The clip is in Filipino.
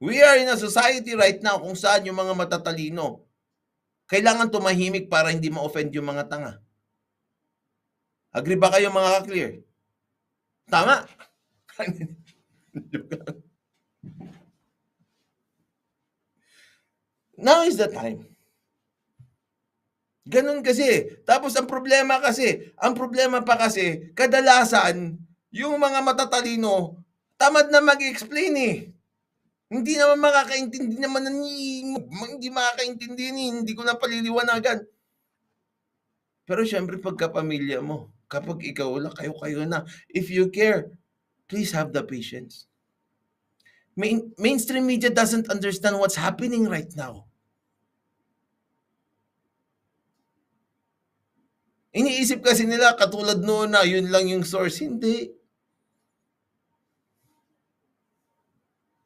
We are in a society right now kung saan yung mga matatalino, kailangan tumahimik para hindi ma-offend yung mga tanga. Agree ba kayo mga ka-clear? Tama? Now is the time. Ganun kasi. Tapos ang problema pa kasi, kadalasan, yung mga matatalino, tamad na mag-explain eh. Hindi naman makakaintindi naman hindi makakaintindi hindi ko na paliliwanagan. Pero syempre pagka-pamilya mo, kapag ikaw lang, kayo-kayo na. If you care, please have the patience. Mainstream media doesn't understand what's happening right now. Iniisip kasi nila katulad noon na yun lang yung source. Hindi.